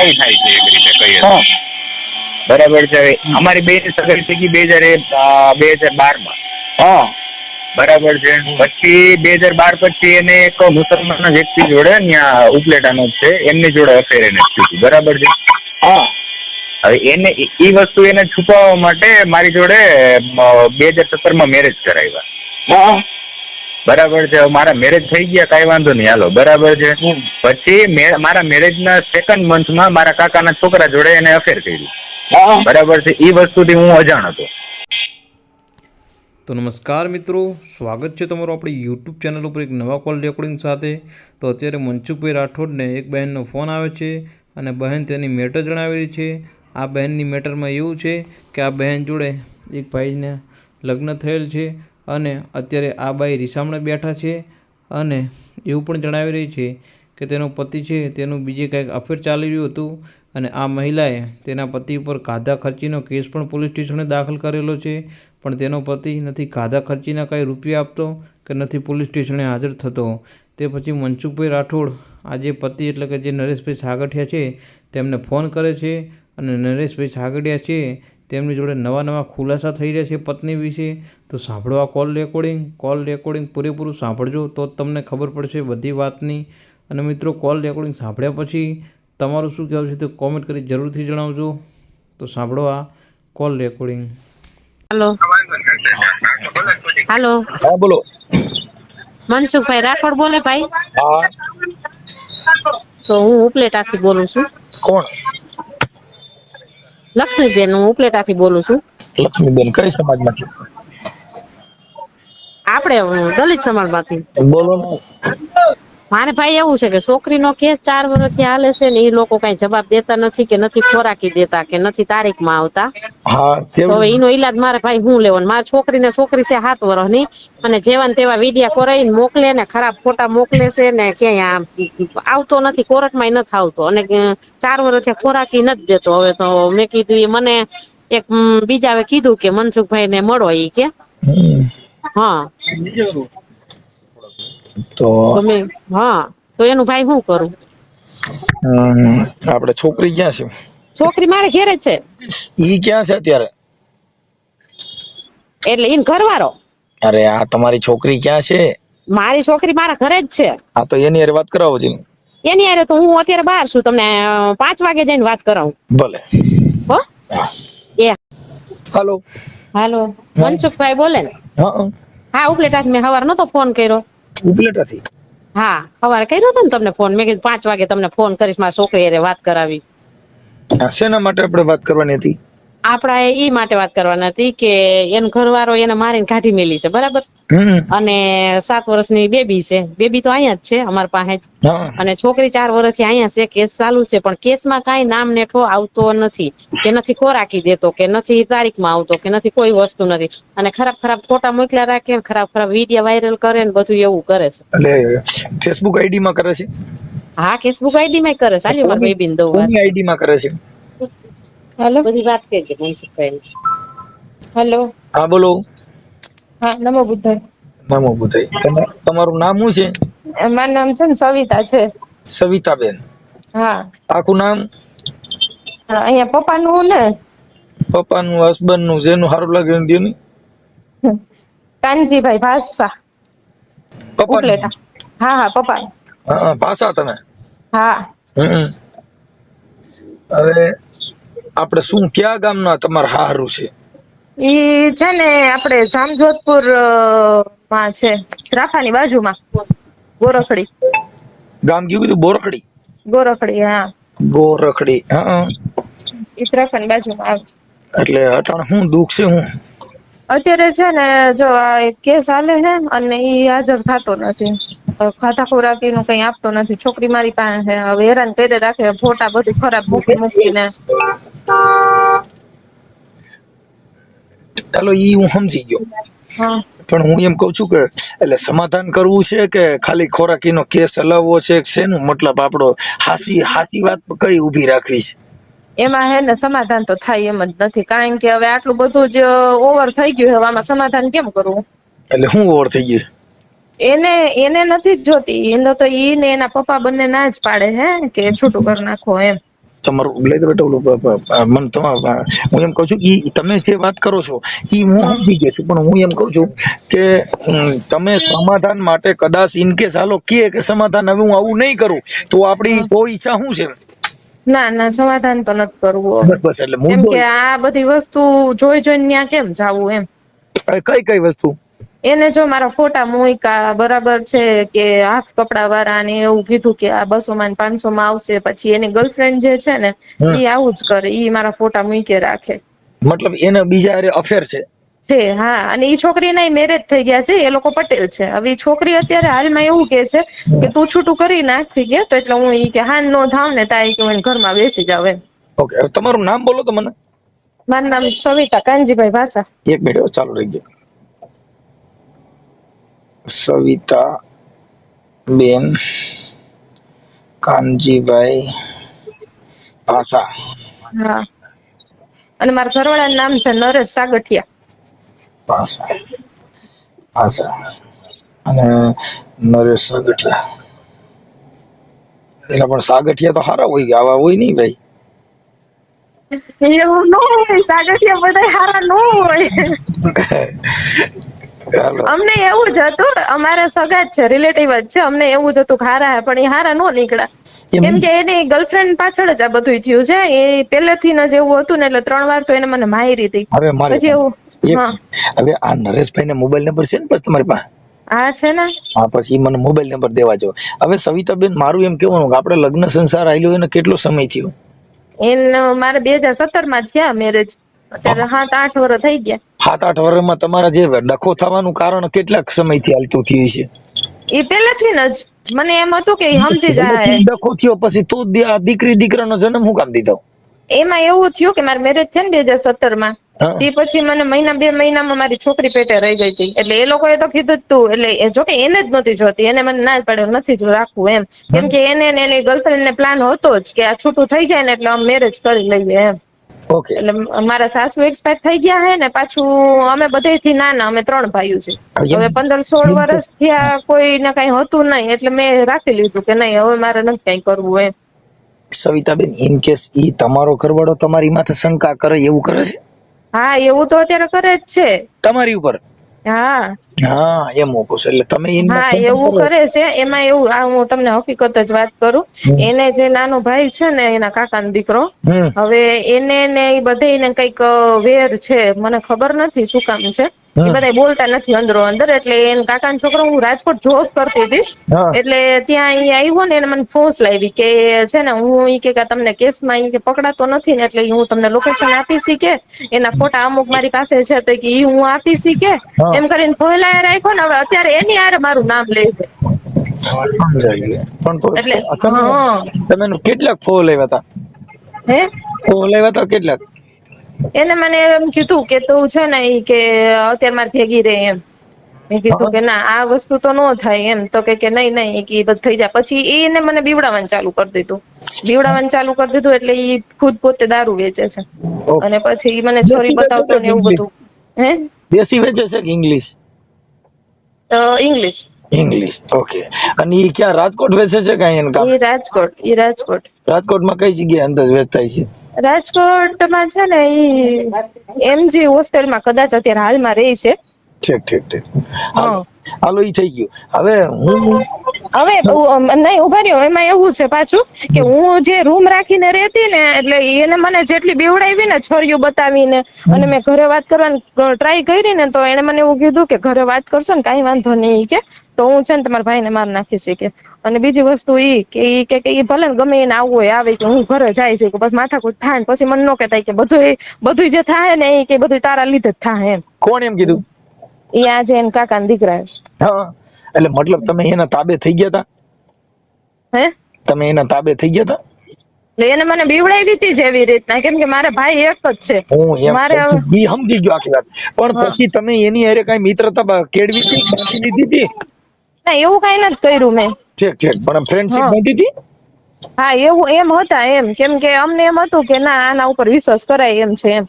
સગાઈ થાય છે એક રીતે કહીએ તો. હા બરાબર છે. હવે અમારી બે સગાઈ થઈ ગઈ 2012 માં. હા બરાબર છે. પછી 2012 પછી એને એક મુસલમાન વ્યક્તિ જોડે ત્યાં ઉપલેટાનો જ છે એમની જોડે અફેર એને થયું હતું. બરાબર છે. હા હવે એને એ વસ્તુ એને છુપાવવા માટે મારી જોડે 2017 માં મેરેજ કરાવ્યા. હા બરાબર છે. મારા મેરેજ થઈ ગયા, કઈ વાંધો નહીં, હાલો. બરાબર છે. હમ. પછી મારા મેરેજના સેકન્ડ મંથમાં મારા કાકાના છોકરા જોડે એને અફેર કર્યું. હા બરાબર છે. એ વસ્તુથી હું અજાણ હતો. તો નમસ્કાર મિત્રો, સ્વાગત છે તમારું આપણી યુટ્યુબ ચેનલ ઉપર એક નવા કોલ રેકોર્ડિંગ સાથે. તો અત્યારે મનસુખભાઈ રાઠોડને એક બહેનનો ફોન આવે છે અને બહેન તેની મેટર જણાવી રહી છે. આ બહેનની મેટરમાં એવું છે કે આ બહેન જોડે એક ભાઈને લગ્ન થયેલ છે અને અત્યારે આ બાઈ રીસામણે બેઠા છે અને એવું પણ જણાવી રહી છે કે તેનો પતિ છે તેનું બીજે કંઈક અફેર ચાલી રહ્યું હતું અને આ મહિલાએ તેના પતિ ઉપર કાધા ખર્ચીનો કેસ પણ પોલીસ સ્ટેશને દાખલ કરેલો છે, પણ તેનો પતિ નથી કાધા ખર્ચીના કંઈ રૂપિયા આપતો કે નથી પોલીસ સ્ટેશને હાજર થતો. તે પછી મનસુખભાઈ રાઠોડ આજે પતિ એટલે કે જે નરેશભાઈ સાગઠિયા છે તેમને ફોન કરે છે અને નરેશભાઈ સાગઠિયા છે તેમની જોડે નવા ખુલાસા થઈ રહ્યા છે પત્ની વિશે. તો સાંભળો આ કોલ રેકોર્ડિંગ પૂરેપૂરું સાંભળજો તો જ તમને ખબર પડશે બધી વાતની. અને મિત્રો, કોલ રેકોર્ડિંગ સાંભળ્યા પછી તમારું શું કહેવું છે તો કોમેન્ટ કરી જરૂરથી જણાવજો. તો સાંભળો આ કોલ રેકોર્ડિંગ. હાલો હાલો, હા બોલો. મનસુખભાઈ રાઠોડ બોલે ભાઈ? હા તો હું ઉપલેટાથી બોલું છું. કોણ? લક્ષ્મીબેન, હું ઉપલેટાથી બોલું છું. લક્ષ્મીબેન કઈ સમાજમાંથી? આપણે દલિત સમાજમાંથી. બોલો ને. મારે ભાઈ એવું છે કે છોકરીનો કેસ 4 વર્ષથી હાલે છે ને એ લોકો કઈ જવાબ દેતા નથી કે નથી ખોરાકી દેતા કે નથી તારીખમાં આવતા. હા તો હવે એનો ઈલાજ મારે ભાઈ હું લેવાનો? મારી છોકરી છે 7 વર્ષની અને જેવાને તેવા વિડિયા કરાઈને મોકલે ને ખરાબ ફોટા મોકલે છે ને ક્યાંય આવતો નથી, કોર્ટમાં નથી આવતો અને 4 વર્ષથી ખોરાકી નથી દેતો. હવે તો મેં કીધું મને એક બીજા કીધું કે મનસુખભાઈ ને મળો ઈ કે. હા તો હા, તો એનું ભાઈ શું કરું? આપણે છોકરી ક્યાં છે? છોકરી મારે ઘેરે જ છે. ઈ ક્યાં છે અત્યારે? એટલે ઈન ઘરવાળો. અરે આ તમારી છોકરી ક્યાં છે? મારી છોકરી મારા ઘરે જ છે. હા તો એની હારે વાત કરાવો છે. એની હારે તો હું અત્યારે બહાર છું, તમને 5 વાગે જઈને વાત કરાવું. ભલે. હો એ હાલો. હાલો, મનસુખભાઈ બોલે ને? હા હા, ઉપલેટાથી મેં સવારે નતો ફોન કર્યો. ઉપલેટાથી? હા, સવારે કર્યો હતો ને તમને ફોન. મેં કીધું 5 વાગે તમને ફોન કરીશ, મારી છોકરી હારે વાત કરાવી. શેના માટે આપણે વાત કરવાની હતી? આપડા ઈ માટે વાત કરવાની હતી કે એનો ઘરવાળો એને મારીને કાઢી મેલી છે, બરાબર? અને 7 વર્ષની બેબી છે. બેબી તો અહીંયા જ છે અમારા પાસે જ. હા અને છોકરી 4 વર્ષથી અહીંયા છે. કેસ ચાલુ છે પણ કેસમાં કાંઈ નામ નેઠો આવતો નથી કે નથી ખોરાકી દેતો કે નથી તારીખમાં આવતો કે નથી કોઈ વસ્તુ નથી. અને ખરાબ ફોટા મોકલ્યા રાખે, ખરાબ વિડીયો વાયરલ કરે ને બધું એવું કરે છે. એટલે ફેસબુક આઈડી માં કરે છે? હા, ફેસબુક આઈડી માં કરે છે. ચાલી મારી બેબીને દઉં વાત. કોની આઈડી માં કરે છે? હેલો, બધી વાત કરજે મનસુખભાઈ. હેલો. હા બોલો. હા, નમો બુદ્ધાય. નમો બુદ્ધાય. તમારું નામ શું છે? મારું નામ છે ને સવિતા છે. સવિતાબેન? હા. આખું નામ? અહીંયા પપ્પાનું ને પપ્પાનું, હસબન્ડ નું, જેનું સારું લાગે એનું દ્યો ને. કાનજીભાઈ ભાષા, ઉપલેટા. હા પપ્પા. હા ભાષા તમે? હા. હવે આપણે શું ક્યાં ગામના તમારા હારું છે? ઈ છે ને આપણે જામજોધપુર માં છે, રાફાની બાજુમાં, ગોરખડી. ગામ કયું કીધું? બોરખડી? ગોરખડી, હા. ગોરખડી, હા. ઈ રાફાની બાજુમાં આવે. એટલે અટાણે શું દુઃખ છે? હું અત્યારે છે ને જો આ કેસ હાલે છે અને ઈ હાજર થતો નથી. ખાધા ખોરાકી નું કઈ આપતો નથી. છોકરી મારી પાસે હવે હેરાન કરી રાખે, ફોટા બધું ખરાબ મૂકીને. ચાલો ઈ હું સમજી ગયો, હા. પણ હું એમ કઉ છું કે એટલે સમાધાન કરવું છે કે ખાલી ખોરાકીનો કેસ હલાવવો છે? શેનું મતલબ આપણો હાસી વાત કઈ ઊભી રાખવી છે? એમાં હે ને સમાધાન તો થાય એમ જ નથી, કારણ કે હવે આટલું બધું જ ઓવર થઈ ગયું. હવે આમાં સમાધાન કેમ કરવું? એટલે શું ઓવર થઈ ગયું? એને નથી જોતી. એને તો ઈ ને એના પપ્પા બંને ના જ પાડે હે કે છૂટું કરી નાખો એમ. તમારું લઈ તો બેટા મને તમારા હું એમ કહું છું કે તમે જે વાત કરો છો એ હું સમજી ગયો છું, પણ હું એમ કહું છું કે તમે સમાધાન માટે કદાચ ઇનકેસ હાલો કે સમાધાન હવે હું આવું નહીં કરું તો આપણી કોઈ ઈચ્છા શું છે? ના સમાધાન તો નથી કરવું હવે. બસ એટલે કેમ મુદ્દો કે આ બધી વસ્તુ જોઈ જોઈને ત્યાં કેમ જાવું એમ. કઈ કઈ વસ્તુ? એને જો મારા ફોટા મૂક્યા બરાબર છે કે હાફ કપડા વાળા ને એવું કીધું કે આ 200 માં 500 માં આવશે, પછી એની ગર્લફ્રેન્ડ જે છે ને એ આવું જ કરે, ઈ મારા ફોટા મૂકે રાખે. મતલબ એને બીજા હારે અફેર છે? હા, અને ઈ છોકરીના મેરેજ થઈ ગયા છે, એ લોકો પટેલ છે. હવે ઈ છોકરી અત્યારે હાલમાં એવું કે છે કે તું છૂટું કરી નાખી ગયા તો એટલે હું ઈ કે હાન નો થાવ ને તા કે હું ઘરમાં બેસી જાવ એમ. ઓકે, તમારું નામ બોલો તો મને. મારું નામ સવિતા કાનજીભાઈ ભાષા. એક મિનિટ ચાલુ રહી ગયો. સવિતા બેન કાનજીભાઈ ભાષા. હા, અને મારા ઘરવાળાનું નામ છે નરેશ સાગઠિયા ભાષા. અને નરેશ સાગઠિયા. એલા પણ સાગઠિયા તો સારા હોય, આવા હોય નહીં ભાઈ. એવું ન હોય, સાગઠિયા બધા હારા ન હોય. અમને એવું જ હતું, અમારા સગા જ છે, રિલેટિવ જ છે, અમને એવું જ હતું કે હારા હે, પણ એ હારા નો નીકળ્યા. કેમ કે એની ગર્લફ્રેન્ડ પાછળ જ આ બધું થયું છે. એ પહેલેથી જ એવું હતું ને, એટલે 3 વાર તો એને મને મારી હતી. પછી એવું. હવે આ નરેશભાઈ ને મોબાઈલ નંબર છે ને પછી તમારી પાસે? હા છે ને. હા, પછી મને મોબાઈલ નંબર દેવા જો. હવે સવિતાબેન મારું એમ કેવાનું કે આપણે લગ્ન સંસાર આલ્યો એને કેટલો સમય થયો? મારે 2017 માં થયા મેરેજ, અત્યારે 7-8 વર્ષ થઈ ગયા. 7-8 વર્ષમાં તમારા જે ડખો થવાનું કારણ કેટલાક સમયથી હાલતું થયું છે? એ પહેલેથી જ મને એમ હતું કે સમજી જાય. ડખો થયો પછી તો આ દીકરી દીકરાનો જન્મ હું કામ દીધો? એમાં એવું થયું કે મારા મેરેજ છે ને 2017 માં, તે પછી મને 1-2 મહિનામાં મારી છોકરી પેટે રહી ગઈ હતી. એટલે એ લોકોએ તો કીધું જ તું, એટલે જોકે એને જ નહોતી જોતી, એને મને ના જ પાડ્યો નથી જ રાખવું એમ. કેમ કે એને એની ગર્લફ્રેન્ડ ને પ્લાન હતો જ કે આ છૂટું થઈ જાય ને એટલે અમે મેરેજ કરી લઈએ એમ. ઓકે. એટલે મારા સાસુ એક્સપાયર થઈ ગયા હે ને, પાછું અમે બધેથી નાના, અમે 3 ભાઈઓ છે. હવે 15-16 વર્ષ થયા, કોઈને કઈ હતું નહીં, એટલે મેં રાખી લીધું કે નહીં હવે મારે નથી કઈ કરવું એમ. સવિતાબેન, ઇન કેસ ઈ તમારો ઘરવાળો તમારી માથે શંકા કરે એવું કરે છે? હા, એવું તો અત્યારે કરે જ છે તમારી ઉપર. હા એમ હું કહું છું. એટલે તમે હા એવું કરે છે. એમાં એવું, આ હું તમને હકીકત જ વાત કરું, એને જે નાનો ભાઈ છે ને, એના કાકાનો દીકરો, હવે એને ને એ બધે કઈક વેર છે, મને ખબર નથી શું કામ છે. એ બધા બોલતા નથી અંદરો અંદર. એટલે એને કાકાનો છોકરો, હું રાજકોટ જોબ કરતી હતી, એટલે ત્યાં ઈ આવ્યો ને, એને મને ફોર્સ લાવી કે છે ને હું ઈ કે તમને કેસમાં ઈ કે પકડાતો નથી ને, એટલે હું તમને લોકેશન આપી કે એના ફોટા અમુક મારી પાસે છે તો ઈ હું આપી કે એમ કરીને ફોલાય રાખ્યો ને. હવે અત્યારે એની હારે મારું નામ લે છે. એટલે તમે કેટલાક ફોન લેવા હતા? ફોન લેવા હતા કેટલાક? એને મને એમ કીધું કે તું છે ને ઈ કે અત્યારે મારે ભેગી રહે એમ. મેં કીધું કે ના, આ વસ્તુ તો ન થાય એમ. તો કે નહીં એ બધું થઈ જાય. પછી એને મને બીવડાવવાનું ચાલુ કરી દીધું. એટલે ઈ ખુદ પોતે દારૂ વેચે છે, અને પછી ઈ મને ચોરી બતાવતો ને એવું બધું. દેશી વેચે છે કે ઇંગ્લિશ? ઇંગ્લિશ. ઓકે. અને ઈ ક્યાં રાજકોટ વેચે છે કે અહીંયા? રાજકોટ. રાજકોટમાં કઈ જગ્યાએ અંદાજ વેચતા છે? રાજકોટમાં છે ને ઈ એમજી હોસ્ટેલમાં કદાચ અત્યારે હાલમાં રહી છે. ઠીક. હાલો, ઈ થઈ ગયું. હવે નહીં, ઉભા રહ્યો. એમાં એવું છે પાછું કે હું જે રૂમ રાખીને રહેતી ને, એટલે એને મને જેટલી બીવડાવી ને છરીઓ બતાવીને, અને મેં ઘરે વાત કરવાની ટ્રાય કરી ને, તો એને મને એવું કીધું કે ઘરે વાત કરશો ને કાંઈ વાંધો નહીં કે તો હું છે ને તમારા ભાઈને માર નાખીશ કે. અને બીજી વસ્તુ ઈ કે ઈ ભલે ને ગમે એને આવવું હોય આવે, કે હું ઘરે જાય છે કે બસ માથાકૂટ થાય ને પછી મને ન કહેતા કે બધું જે થાય ને એ કે બધું તારા લીધે જ થાય એમ. કોણ એમ કીધું? ઈ આજે એના કાકાના દીકરા. એટલે મતલબ તમે એના તાબે થઈ ગયા હતા? તમે એના તાબે થઈ ગયા હતા? એટલે એને મને બીવડાવી હતી જ એવી રીતના, કેમ કે મારા ભાઈ એક જ છે. સમજી ગયો આખી વાત. પણ પછી તમે એની હારે કઈ મિત્રતા કેળવી હતી, બાંધી લીધી હતી? ના, એવું કઈ નથી કર્યું મેં. ઠીક. પણ ફ્રેન્ડશિપ બાંધી હતી? હા, એવું એમ હતા એમ. કેમ કે અમને એમ હતું કે ના, આના ઉપર વિશ્વાસ કરાય એમ છે એમ.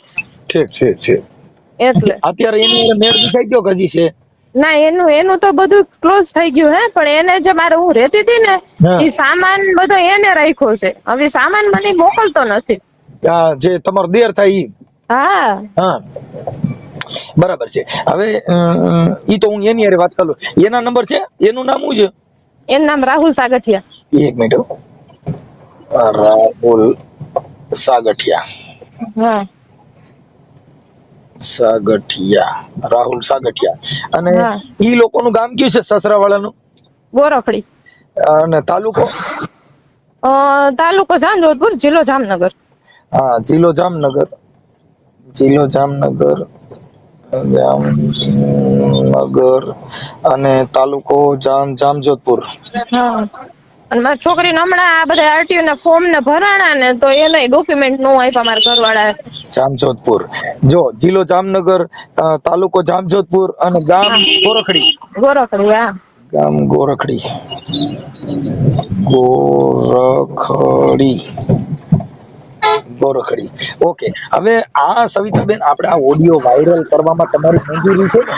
ઠીક. એટલે અત્યારે એની મેળ દેખાઈ ગયો કે હજી છે? ના એનું તો બધું ક્લોઝ થઈ ગયું હે, પણ એને જે મારે હું રહેતી હતી ને હા. એ સામાન બધો એને રાખ્યો છે. હવે સામાન મને મોકલતો નથી. જે તમારો દેર થાય ઈ? હા હા બરાબર છે. હવે ઈ તો હું એની હારે વાત કરું. એના નંબર છે? એનું નામ શું છે? એનું નામ રાહુલ સાગઠિયા. એક મિનિટ હો. રાહુલ સાગઠિયા. હા રાહુલ સાગઠિયા. અને હા ઈ લોકોનું ગામ કયું છે? સસરાવાળાનું? ગોરખડી. અને તાલુકો? તાલુકો જામજોધપુર, જિલ્લો જામનગર. હા, જિલ્લો જામનગર. જામનગર અને તાલુકો જામજોધપુર. હા, અને મારી છોકરીને હમણાં આ બધા આરટીઓ ના ફોર્મ ને ભરાણા ને તો એના ડોક્યુમેન્ટ નો આપ્યા મારા ઘરવાળા. જામજોધપુર. જો જિલ્લો જામનગર, તાલુકો જામજોધપુર અને ગામ ગોરખડી. ગોરખડી હા. ગામ ગોરખડી. ગોરખડી. ઓકે. હવે આ સવિતાબેન, આપણે આ ઓડિયો વાયરલ કરવામાં તમારી મંજૂરી છે ને?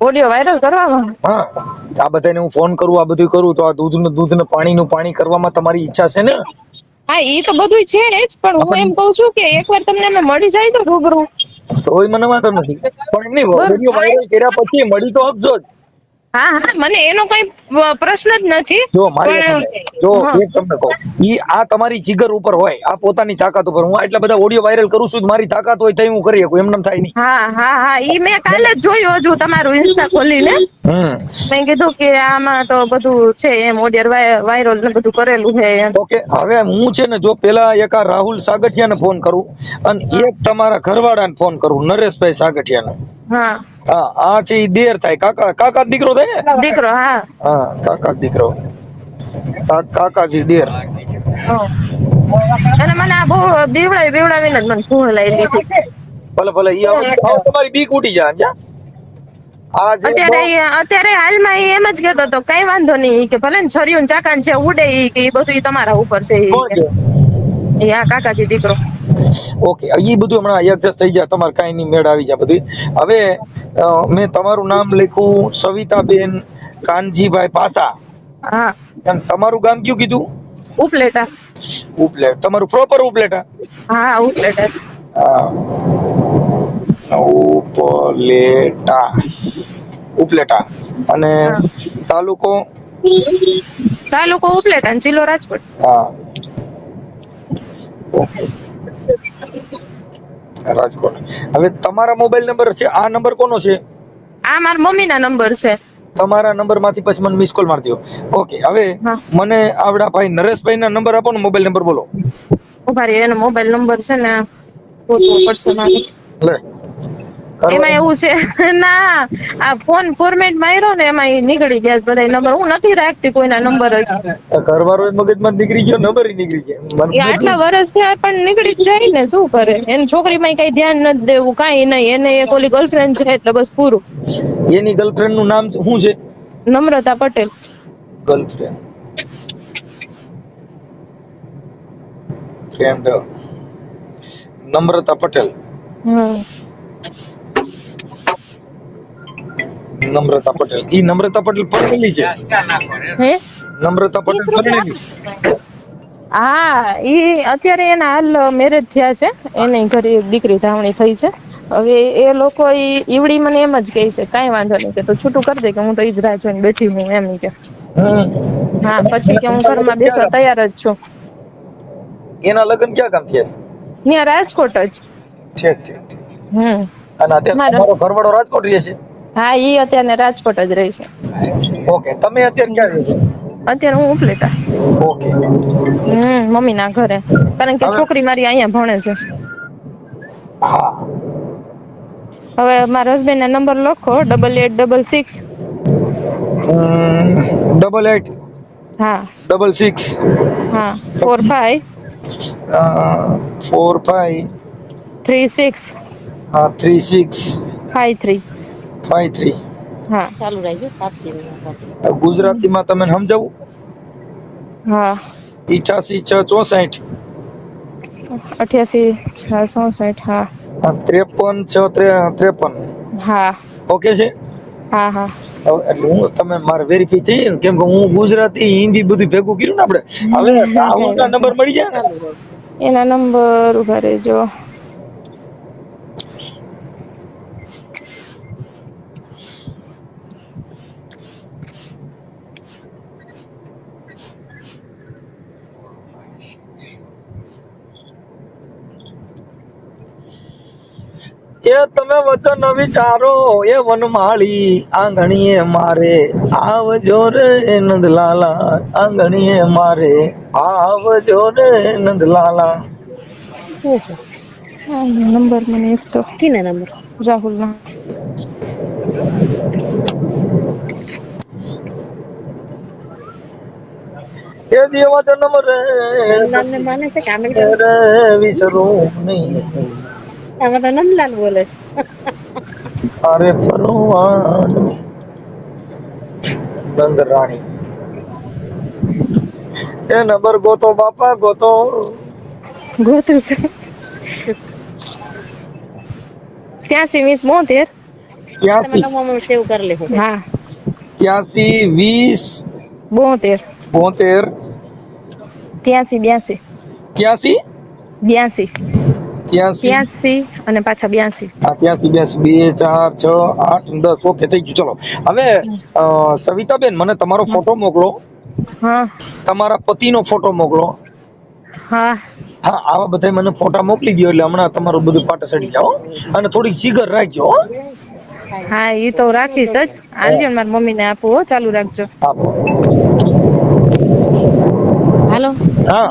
ઓડિયો વાયરલ કરવામાં? હા, આ બધાને હું ફોન કરું, આ બધું કરું, તો આ દૂધ ને પાણીનું પાણી કરવામાં તમારી ઈચ્છા છે ને? હા, એ તો બધું છે જ, પણ હું એમ કઉ છું કે એકવાર તમને અમે મળી જાય તો રૂબરૂ. તોય મને વાંધો નથી, પણ એમની ઓડિયો વાયરલ કર્યા પછી મળી તો આપજો જ. હા હા, મને એનો કઈ પ્રશ્ન જ નથી. જો મારી પણ જો એક તમને કહું, ઈ આ તમારી જીગર ઉપર હોય, આ પોતાની તાકાત ઉપર. હું આટલા બધા ઓડિયો વાયરલ કરું છું, મારી તાકાત હોય તો હું કરી શકું, એમ થાય નહીં. હા હા હા, ઈ મેં કાલે જ જોયું હજુ તમારું ઇન્સ્ટા ખોલીને. મેં કીધું કે આમાં તો બધું છે એમ, ઓડિયો વાયરલ ને બધું કરેલું છે એમ. ઓકે. હવે હું છે ને, જો પેલા એક આ રાહુલ સાગઠિયાને ફોન કરું અને એક તમારા ઘરવાળાને ફોન કરું, નરેશભાઈ સાગઠિયાને. હા હા, આ છે ઈ દેર થાય. કાકા દીકરો થાય ને? દીકરો. હા હા, કાકા દીકરો. કાકાજી દેર. અને મને આ બહુ બીવડાવીને જ મને ભૂલ લઈ લીધી. ભલે ઈ તમારી બીક ઉડી જાય. આ જે અત્યારે હાલમાં ઈ એમ જ કહેતો હતો, કઈ વાંધો નહીં કે ભલે ને છરીયું ને ચાકાન છે ઉડે, ઈ કે ઈ બધું ઈ તમારા ઉપર છે. કોણ છે? ઈ આ કાકાજી દીકરો. ઓકે, ઈ બધું હમણાં એડજસ્ટ થઈ જાય, તમારે કઈ નહીં, મેળ આવી જાય બધું. હવે મેં તમારું નામ લખ્યું, સવિતાબેન કાનજીભાઈ પાસા. હા. અને તમારું ગામ કયું કીધું? ઉપલેટા. ઉપલેટા. તમારું પ્રોપર ઉપલેટા? હા, ઉપલેટા. હા, ઉપલેટા. અને તાલુકો? તાલુકો ઉપલેટા અને જિલ્લો રાજકોટ. હા, રાજકોટ. હવે તમારા મોબાઈલ નંબર છે, આ નંબર કોનો છે? આ મારા મમ્મીના નંબર છે. તમારા નંબર માંથી પછી મને મિસ કોલ મારી દો. ઓકે. હવે મને આવડા ભાઈ નરેશભાઈ ના નંબર આપો ને, મોબાઈલ નંબર બોલો. ઉભા રહી, એનો મોબાઈલ નંબર છે ને ગોતવો પડશે મારે. લે, એમાં એવું છે ના, આ ફોન ફોર્મેટ માર્યો ને એમાં નીકળી ગયા બધા નંબર. હું નથી રાખતી કોઈના નંબર જ. ઘરવાળો મગજમાં નીકળી ગયો, નંબર નીકળી ગયો. એ આટલા વર્ષ થયા પણ નીકળી જ જાય ને, શું કરે? એની છોકરીમાં કઈ ધ્યાન નથી દેવું, કઈ નહીં. એને એક ઓલી ગર્લફ્રેન્ડ છે એટલે બસ પૂરું. એની ગર્લફ્રેન્ડ નું નામ શું છે? નમ્રતા પટેલ. ગર્લફ્રેન્ડ નમ્રતા પટેલ. નમ્રતા પટેલ. ઈ નમ્રતા પટેલ પરણેલી છે? હે? નમ્રતા પટેલ પરણેલી? હા, ઈ અત્યારે એના હાલ મેરેજ થયા છે. એને ઘરે દીકરી ધાવણી થઈ છે. હવે એ લોકો ઈવડી મને એમ જ કહે છે, કઈ વાંધો નહીં, કે તું છૂટું કરી દે, કે હું તો ઈ જ રાહ જોઈને બેઠી હું, એમ કે. હા, પછી કે હું ઘરમાં બેસવા તૈયાર જ છું. એના લગ્ન ક્યાં ગામ થયા છે? ત્યાં રાજકોટ જ. ઠીક. અને અત્યારે તમારો ઘરવાળો રાજકોટ રહે છે? હા, ઈ અત્યારે રાજકોટ જ રહે છે. ઓકે. તમે અત્યારે ક્યાં રહો છો? અત્યારે હું ઉપલેટા. ઓકે. મમ્મી ના ઘરે, કારણ કે છોકરી મારી અહીંયા ભણે છે. હા. હવે મારા હસબન્ડ ના નંબર લખો, 8866. 88 હા 66. હા 45 45 36 36 53. 53. હા ચાલુ રાખજો. ગુજરાતીમાં તમે સમજાવું? હા 88 6 64. 88 6 64. હા 53 6 53. હા ઓકે છે? હા હા એટલે હું તમે મારે વેરીફાઈ થઈ ને, કેમ કે હું ગુજરાતી હિન્દી બધું ભેગું કર્યું ને આપણે. હવે રાહુલ ના નંબર મળી જાય ને? એના નંબર ઉભા રહેજો. એ તમે વચન વિચારો એ વનમાળી આંગણીએ મારે આવજો રે નંદલાલા, આંગણીએ મારે આવજો રે નંદલાલા. નંબર મને એક તો કીને નંબર રાહુલ ના. એ દેવા જન્મ રે નંદલાલ ને માને છે કે આમે રે વિસરું નહીં, આમાં તો નંદલાલ બોલે છે. અરે ફરવાનું નંદ રાણી. એ નંબર ગોતો બાપા ગોતો. ગોતું છે 83 20 72. તમે 83 નવમો સેવ કરી લેજો. હા 83 20 72 72 83 82 83 83 અને પાછા 82. હા 83 82 2 4 6 8 10. ઓકે થઈ ગયું. ચલો હવે સવિતાબેન મને તમારો ફોટો મોકલો, હા તમારા પતિનો ફોટો મોકલો. હા હા આવા બધા મને ફોટા મોકલી દો એટલે હમણાં તમારું બધું પાટા સડી જાઓ. અને થોડીક સીગર રાખજો હો. હા એ તો રાખીશ જ. આલ્યો મારી મમ્મી ને આપું હો, ચાલુ રાખજો. આપો. હાલો હા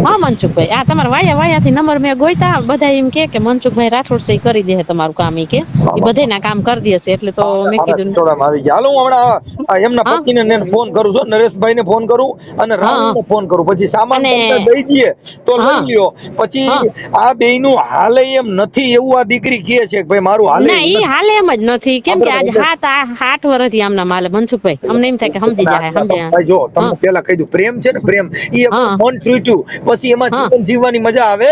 હા મનસુખભાઈ, આ તમારા વાયા થી નંબર મેં ગોઈતા. બધા એમ કે મનસુખભાઈ રાઠોડ છે કરી દે તમારું કામ. એ બધે ના કામ કરી દેશે એટલે તો મેં મારા કીધું સિટોડામાં આવી ગયા. હાલો હું હમણાં એમના હા પતિને ફોન કરું છું, નરેશભાઈ ને ફોન કરું અને રાહુલ હા ને ફોન કરું. પછી સામાન અને તમને દઈ દઈએ તો લઈ હા લ્યો. પછી હા આ બેયનું હાલે એમ નથી એવું આ દીકરી કહે છે કે ભાઈ મારું હાલે ના એમ ઈ નથી. હાલે એમ જ નથી. કેમ કે બરાબર, આજે એટલે 7-8 વર્ષથી આમના માલે મનસુખભાઈ. અમને એમ થાય કે સમજી જાય સમજ્યા. ભાઈ જો હા તમને પેલા કહી દઉં, પ્રેમ છે ને પ્રેમ એ હા મન તૂટ્યું પછી એમાં હા જીવન જીવવાની મજા આવે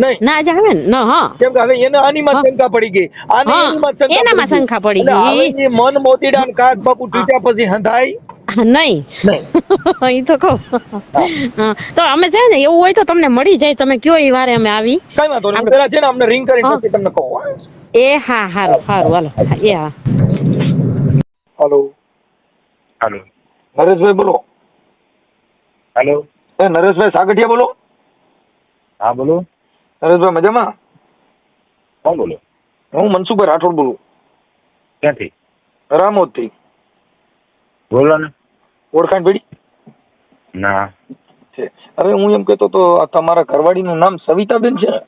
નહીં. ના જ આવે ને હા કેમ કે હવે એને આનીમાં હા શંકા પડી ગઈ, આને હા એનીમાં શંકા પડી એનામાં ગઈ. શંકા પડી એટલે હવે ગઈ. એ મન મોતીડા ને કાચ બાપુ તૂટ્યા પછી હંધાય નહીં નહીં. ઈ તો કહું. હા તો અમે છે ને એવું હોય તો તમને મળી જાય. તમે કયો એ વારે અમે આવી. કઈ વાંધો નહીં. હું આપણે પેલા છે ને અમને રિંગ કરીને હા પછી તમને કહું. હા? એ હા હારું હાલો એ હા. હાલો હાલો નરેશભાઈ બોલો. હાલો એ નરેશભાઈ સાગઠિયા બોલો. હા બોલો. નરેશભાઈ મજામાં? કોણ બોલો? હું મનસુખભાઈ રાઠોડ બોલું, ક્યાંથી? રામોદ થી. બોલો ને. ઓળખાણ પડી? ના. છે. હવે હું એમ કહેતો તો આ તમારા ઘરવાળીનું નામ સવિતાબેન છે ને?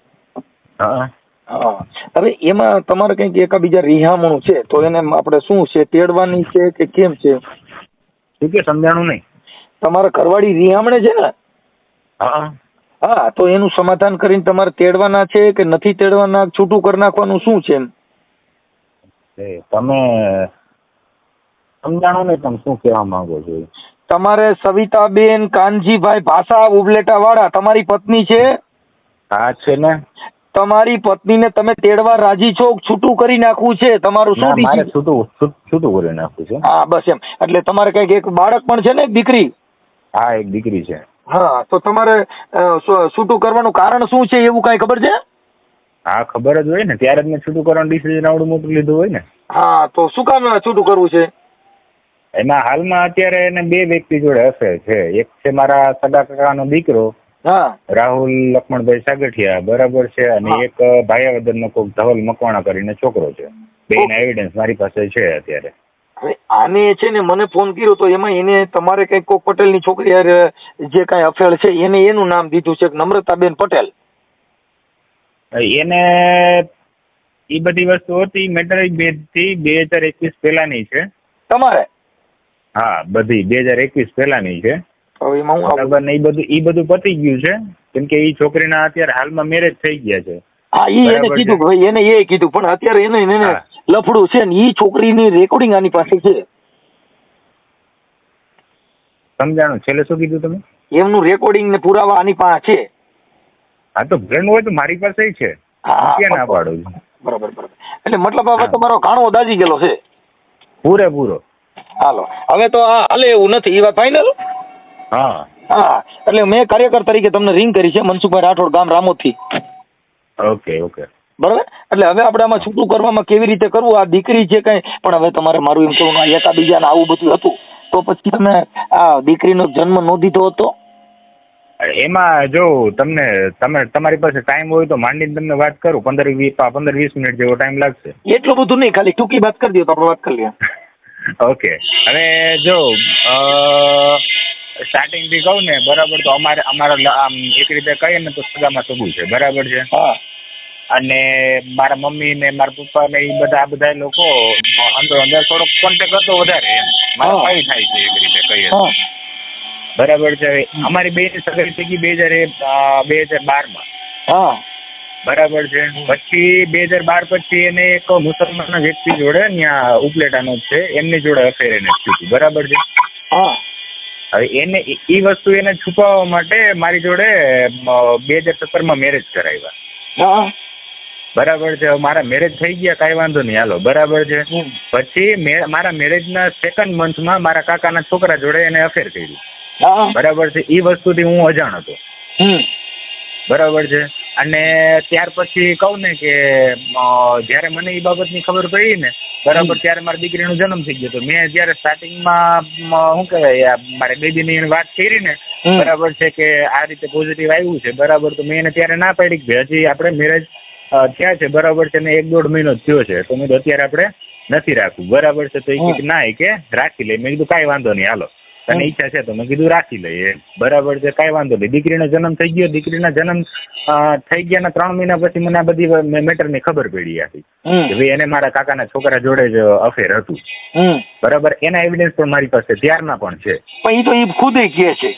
હા હા. હવે એમાં તમારે કંઈક એકાબીજા રિહામણું છે તો એને આપણે શું છે, તેડવાની છે કે કેમ છે? શું કે સમજાણું નહીં. તમારા ઘરવાળી રિહામણે છે ને? હા હા તો એનું સમાધાન કરીને તમારે તેડવાના છે કે નથી તેડવાના, છૂટું કરી નાખવાનું શું છે એમ? તમે સમજાણું નહીં. તમે શું કહેવા માંગો છો? તમારે સવિતાબેન કાનજીભાઈ ભાષા ઉબલેટા વાળા તમારી પત્ની છે? હા છે ને. તમારી પત્નીને તમે તેડવા રાજી છો? છૂટું કરી નાખવું છે તમારું? ના, શું મારે ડિસિઝન? છૂટું કરી નાખવું છે. હા બસ એમ. એટલે તમારે કઈક એક બાળક પણ છે ને, એક દીકરી? હા એક દીકરી છે. હા તો તમારે છૂટું કરવાનું કારણ શું છે એવું કઈ ખબર છે? હા ખબર જ હોય ને, ત્યારે જ મેં છૂટું કરવાનું ડિસિઝન આવડું મોટું લીધું હોય ને. હા તો શું કામ છૂટું કરવું છે? એમાં હાલમાં અત્યારે એને 2 વ્યક્તિ જોડે અફેર છે. એક છે મારા સગા કાકાનો દીકરો હા રાહુલ લક્ષ્મણભાઈ સાગઠિયા, બરાબર છે. અને હા. એક ભાયાવદરનો કોક ધવલ મકવાણા કરીને છોકરો છે. બેયના એવિડન્સ મારી પાસે છે અત્યારે. હવે આને છે ને મને ફોન કર્યો તો એમાં એને તમારે કઈક કોક પટેલની છોકરી હારે જે કઈ અફેર છે એને એનું નામ દીધું છે નમ્રતાબેન પટેલ. એને એ બધી વસ્તુ હતી મેટર 2021 પહેલાની છે. તમારે? હા બધી 2021 પહેલાની છે. હવે એમાં હું બરાબર ને, એ બધું પતી ગયું છે. કેમ કે એ છોકરીના અત્યારે હાલમાં મેરેજ થઈ ગયા છે. હા ઈ એને બરાબર કીધું છે. ભાઈ, એને એ કીધું પણ અત્યારે એને હા. લફડું છે ને ઈ છોકરીની રેકોર્ડિંગ આની પાસે છે. સમજાણું? છેલ્લે શું કીધું તમે? એમનું રેકોર્ડિંગ ને પુરાવા આની પાસે છે. હા તો ફ્રેન્ડ હોય તો મારી પાસે છે. હા ક્યાં ના પાડું છું? બરાબર બરાબર. એટલે મતલબ હવે તમારો ઘાણો દાજી ગયેલો છે પૂરેપૂરો. હાલો હવે તો આ હાલે એવું નથી, એ વાત ફાઇનલ. હા હા એટલે મેં કાર્યકર તરીકે તમને રિંગ કરી છે, મનસુખભાઈ રાઠોડ, ગામ રામોદથી. ઓકે ઓકે બરાબર. એટલે હવે આપણે આમાં છૂટું કરવામાં કેવી રીતે કરવું, આ દીકરી છે કઈ પણ હવે તમારે મારું એમ કહેવું એકાબીજાને આવું બધું હતું તો પછી તમે આ દીકરીનો જન્મ નો દીધો હતો. એમાં જો તમે તમારી પાસે ટાઈમ હોય તો માંડીને તમને વાત કરું, 15-20 મિનિટ જેવો ટાઈમ લાગશે. એટલું બધું નહીં, ખાલી ટૂંકી વાત કરી દો તો આપણે વાત કરી લઈએ. ઓકે હવે જો સ્ટાર્ટિંગ થી કહું ને બરાબર, તો અમારા આમ એક રીતે કહીએ ને તો સગામાં સગું છે, બરાબર છે. હા. અને મારા મમ્મી ને મારા પપ્પા ને એ બધા લોકો અંદર થોડોક કોન્ટેક્ટ હતો વધારે એમ, મારા ભાઈ થાય છે એક રીતે કહીએ, બરાબર છે. અમારી બે ની સગાઈ થઈ ગઈ 2012 હા બરાબર છે. પછી 2012 પછી એને એક મુસલમાન વ્યક્તિ જોડે ત્યાં ઉપલેટાનો જ છે, એમની જોડે અફેર એને થયું હતું, બરાબર છે. હા. હવે એને એ વસ્તુ એને છુપાવવા માટે મારી જોડે 2017 મેરેજ કરાવ્યા. હા બરાબર છે. મારા મેરેજ થઈ ગયા, કાંઈ વાંધો નહીં, હાલો બરાબર છે. પછી મારા મેરેજના સેકન્ડ મંથમાં મારા કાકાના છોકરા જોડે એને અફેર કર્યું, બરાબર છે. એ વસ્તુથી હું અજાણ હતો, બરાબર છે. અને ત્યાર પછી કહું ને કે જ્યારે મને એ બાબતની ખબર પડી ને બરાબર, ત્યારે મારી દીકરીનો જન્મ થઈ ગયો હતો. મેં જ્યારે સ્ટાર્ટિંગમાં શું કહેવાય મારે બેબીની વાત કરી ને બરાબર છે કે આ રીતે પોઝિટિવ આવ્યું છે, બરાબર, તો મેં એને ત્યારે ના પાડી કે હજી આપણે મેરેજ થયા છે, બરાબર છે, ને 1-1.5 મહિનો જ થયો છે, તો મેં અત્યારે આપણે નથી રાખવું, બરાબર છે. તો એ કીધું ના, કે રાખી લે. મેં કીધું કાંઈ વાંધો નહીં, હાલો તને ઈચ્છા છે તો મેં કીધું રાખી લઈએ, બરાબર છે, કાંઈ વાંધો નહીં. દીકરીનો જન્મ થઈ ગયો. દીકરીના જન્મ થઈ ગયાના 3 મહિના પછી મને આ બધી મેટરની ખબર પડી હતી કે ભાઈ એને મારા કાકાના છોકરા જોડે જ અફેર હતું, બરાબર. એના એવિડન્સ પણ મારી પાસે ત્યારના પણ છે. પણ એ તો એ ખુદ કહે છે.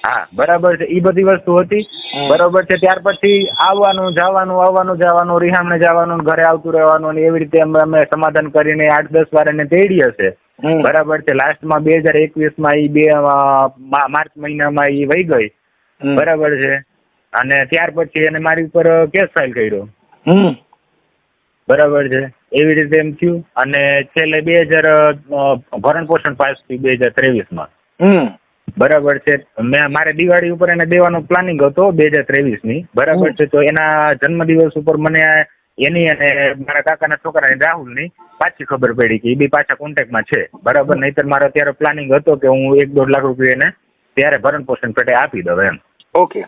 હા બરાબર છે, એ બધી વસ્તુ હતી, બરાબર છે. ત્યાર પછી આવવાનું જવાનું રિહામણે જવાનું, ઘરે આવતું રહેવાનું, એવી રીતે અમે સમાધાન કરીને 8-10 વાર એને તેડી હશે, બરાબર છે. લાસ્ટમાં 2021માં માર્ચ મહિનામાં એ વહી ગઈ, બરાબર છે. અને ત્યાર પછી એને મારી ઉપર કેસ ફાઇલ કર્યો, બરાબર છે. એવી રીતે એમ થયું. અને છેલ્લે 2000 ભરણ પોષણ પાસ થયું 2023માં, બરાબર છે. મારે દિવાળી ઉપર એને દેવાનો પ્લાનિંગ હતો 2023ની, બરાબર છે. તો એના જન્મદિવસ ઉપર મને એની અને મારા કાકાના છોકરાની રાહુલની પાછી ખબર પડી કે એ બી પાછા કોન્ટેક્ટમાં છે, બરાબર. નહીતર મારો અત્યારે પ્લાનિંગ હતો કે હું 1-1.5 લાખ રૂપિયા એને ત્યારે ભરણ પોષણ પેટે આપી દઉં એમ. ઓકે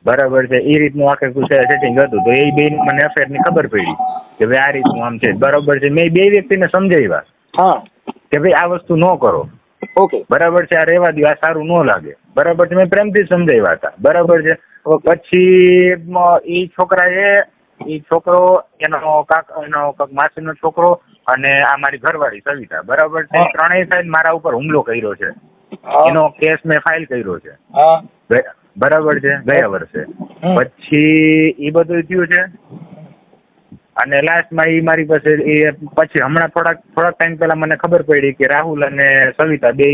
બરાબર છે. એ રીતનું આખે સેટિંગ હતું. તો એ બે મને અફેરની ખબર પડી કે ભાઈ આ રીતનું આમ છે, બરાબર છે. મેં 2 વ્યક્તિને સમજાવ્યા કે ભાઈ આ વસ્તુ ન કરો, ઓકે, બરાબર છે, આ રહેવા દો, આ સારું ન લાગે, બરાબર છે. મેં પ્રેમથી સમજાવ્યા હતા, બરાબર છે. પછી એ છોકરો એનો માસીનો છોકરો અને આ મારી ઘરવાળી સવિતા, બરાબર છે, ત્રણેય સાઈડ મારા ઉપર હુમલો કર્યો છે. એનો કેસ મેં ફાઇલ કર્યો છે, બરાબર છે, ગયા વર્ષે. પછી એ બધું થયું છે. અને લાસ્ટમાં એ મારી પાસે પછી હમણાં થોડાક ટાઈમ પહેલા મને ખબર પડી કે રાહુલ અને સવિતા બે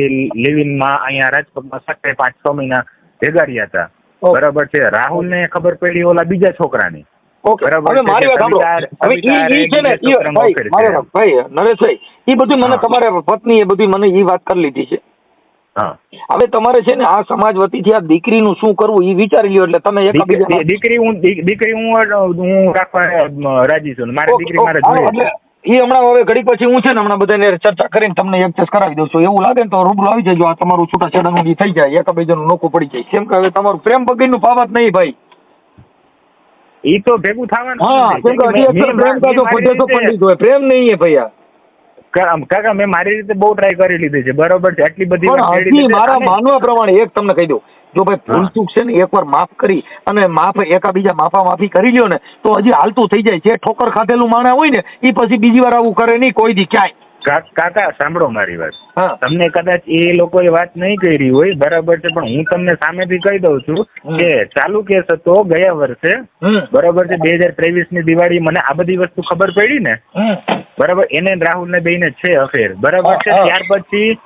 લિવિંગમાં અહીંયા રાજકોટમાં 5-6 મહિના ભેગા રહ્યા હતા, બરાબર છે. રાહુલને ખબર પડી ઓલા બીજા છોકરાની, હવે મારી વાત સાંભળો. હવે ઈ છે ને ભાઈ નરેશભાઈ, ઈ બધું મને તમારા પત્ની એ બધું મને ઈ વાત કરી લીધી છે. હવે તમારે છે ને આ સમાજ વતીથી આ દીકરીનું શું કરવું એ વિચારી લ્યો. એટલે તમે દીકરી હું રાખવા રાજી છું. મારી દીકરી મારે જોઈએ. એ હમણાં હવે ઘડી પછી હું છે ને હમણાં બધાને ચર્ચા કરીને તમને એક્સેસ કરાવી દઉં છું. એવું લાગે ને તો રૂબરૂ આવી જજો. આ તમારું છૂટાછેડાનું થઈ જાય, એકબીજાનું નોખું પડી જાય. કેમ કે હવે તમારું પ્રેમ બગીનું પાવત નહીં ભાઈ. એ તો ભેગું થવાનું. હા, કેમ કે પ્રેમ કા જો પંડિત તો પંડિત હોય, પ્રેમ નહીં હે ભૈયા. કાકા મેં મારી રીતે બહુ ટ્રાય કરી લીધી છે, બરોબર છે. આટલી બધી મારા માનવા પ્રમાણે એક તમને કહી દઉં, જો ભાઈ ભૂલચૂક છે ને એકવાર માફ કરી અને એકાબીજા માફી કરી લ્યો ને તો હજી હાલતું થઈ જાય. જે ઠોકર ખાધેલું માણસ હોય ને એ પછી બીજી વાર આવું કરે નહીં કોઈ દી ક્યાંય. કાકા સાંભળો મારી વાત. તમને કદાચ એ લોકોએ વાત નહીં કરી હોય, બરાબર છે, પણ હું તમને સામેથી કહી દઉં છું કે ચાલુ કેસ હતો ગયા વર્ષે, બરાબર છે, 2023ની દિવાળી મને આ બધી વસ્તુ ખબર પડી ને, બરાબર. એને રાહુલ ને બેને છે અફેર, બરાબર છે. ત્યાર પછી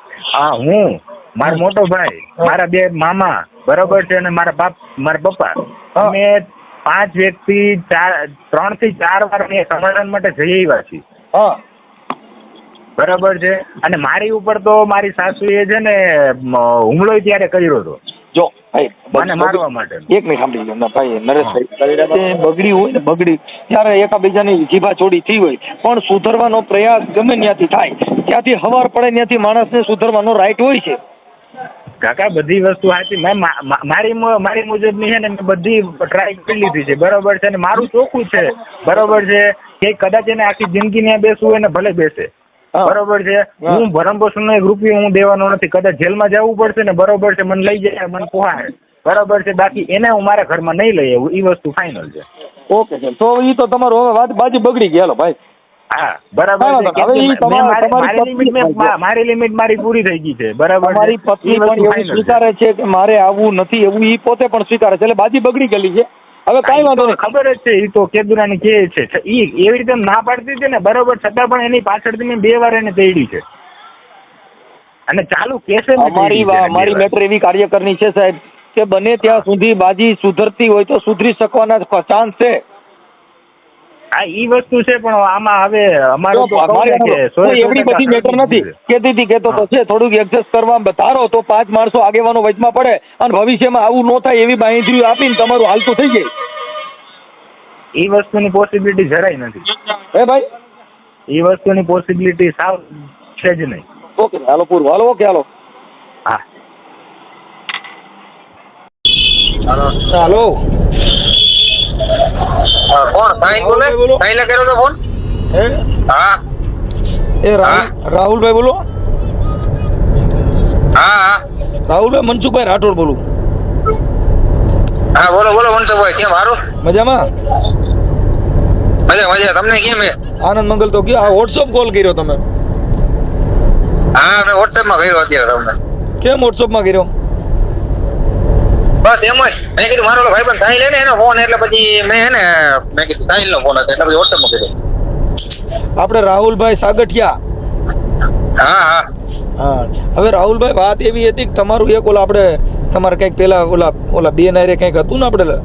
હું, મારો મોટો ભાઈ, મારા 2 મામા, બરાબર છે, અને મારા પપ્પા, અમે 5 વ્યક્તિ 3 થી 4 વાર અમે સમાધાન માટે જઈ આવ્યા છીએ. હા બરાબર છે. અને મારી ઉપર તો મારી સાસુએ છે ને હુમલો ત્યારે કર્યો હતો. જો ભાઈ મને મારવા માટે. એક મિનિટ સાંભળી લો ભાઈ નરેશભાઈ, બગડી હોય ને બગડી ત્યારે એકાબીજાની જીભા ચોડી થઈ હોય, પણ સુધરવાનો પ્રયાસ ગમે ત્યાંથી થાય, ત્યાંથી હવાર પડે ત્યાંથી માણસને સુધરવાનો રાઈટ હોય છે. કાકા બધી વસ્તુ સાચી. મેં મારી મુજબની છે ને મેં બધી ટ્રાય કરી લીધી છે. બરાબર છે. અને મારું ચોખ્ખું છે. બરાબર છે કે કદાચ એને આખી જિંદગી ત્યાં બેસવું હોય ને ભલે બેસે. બરોબર છે. હું ભરણ પોષણ નો 1 રૂપિયો હું દેવાનો નથી. કદાચ જેલમાં જવું પડશે ને બરોબર છે, મને લઈ જાય, મને પોહાય. બરોબર છે. બાકી એને હું મારા ઘરમાં નહીં લઈ આવું, એ વસ્તુ ફાઇનલ છે. ઓકે સર, તો એ તો તમારો હવે વાત બાજુ બગડી ગયેલો ભાઈ. હા બરાબર છે. મારી લિમિટ મારી પૂરી થઈ ગઈ છે. બરાબર. મારી પત્ની પણ એવું સ્વીકારે છે કે મારે આવું નથી, એવું એ પોતે પણ સ્વીકારે છે, એટલે બાજી બગડી ગયેલી છે. હવે કઈ વાંધો નહીં, ખબર જ છે. એ તો કેદુરાની કે છે એ એવી રીતે ના પાડતી છે ને બરોબર, છતાં પણ એની પાછળથી મેં 2 વાર એને તેડી છે અને ચાલુ કેસે. મારી મેટર એવી કાર્યકરની છે સાહેબ કે બને ત્યાં સુધી બાજી સુધરતી હોય તો સુધરી શકવાના ચાન્સ છે. હા ઈ વસ્તુ છે, પણ આમાં હવે અમારું એવડી બધી મેટર નથી. કેતી હતી કેતો તો છે થોડુંક એડજસ્ટ કરવા ધારો તો 5 માણસો આગેવાનો વચમાં પડે અને ભવિષ્યમાં આવું ન થાય એવી બાંહેધરી આપીને તમારું હાલતું થઈ જાય. ઈ વસ્તુની પોસિબિલિટી જરાય નથી. હે ભાઈ, ઈ વસ્તુની પોસિબિલિટી સાવ છે જ નહીં. ઓકે હાલો પૂરું, હાલો ઓકે હાલો. હા હાલો. કોણ સાઈન બોલે? સાઈન કર્યો તો ફોન? હે હા એ રાહુલભાઈ બોલો? હા હા રાહુલભાઈ મનસુખભાઈ રાઠોડ બોલું. હા બોલો બોલો મનસુખભાઈ, કેમ હારું? મજામાં? મજા. તમને કેમ હે? આનંદ મંગલ. તો આ વોટ્સઅપ કોલ કર્યો તમે? હા મેં વોટ્સએપ માં કર્યો અત્યારે તમને. કેમ વોટ્સઅપ માં કર્યો? બસ એમ જ મેં કીધું મારો ભાઈબંધ સાહિલ હે ને એનો ફોન, એટલે પછી મેં કીધું સાહિલ નો ફોન હતો એટલે પછી વોટ્સએપ માં કર્યો. આપણે રાહુલભાઈ સાગઠિયા. હા હા હા. હવે રાહુલભાઈ વાત એવી હતી કે તમારું એક આપણે તમારે કંઈક પેલા ઓલા બેન હારે કંઈક હતું ને આપણે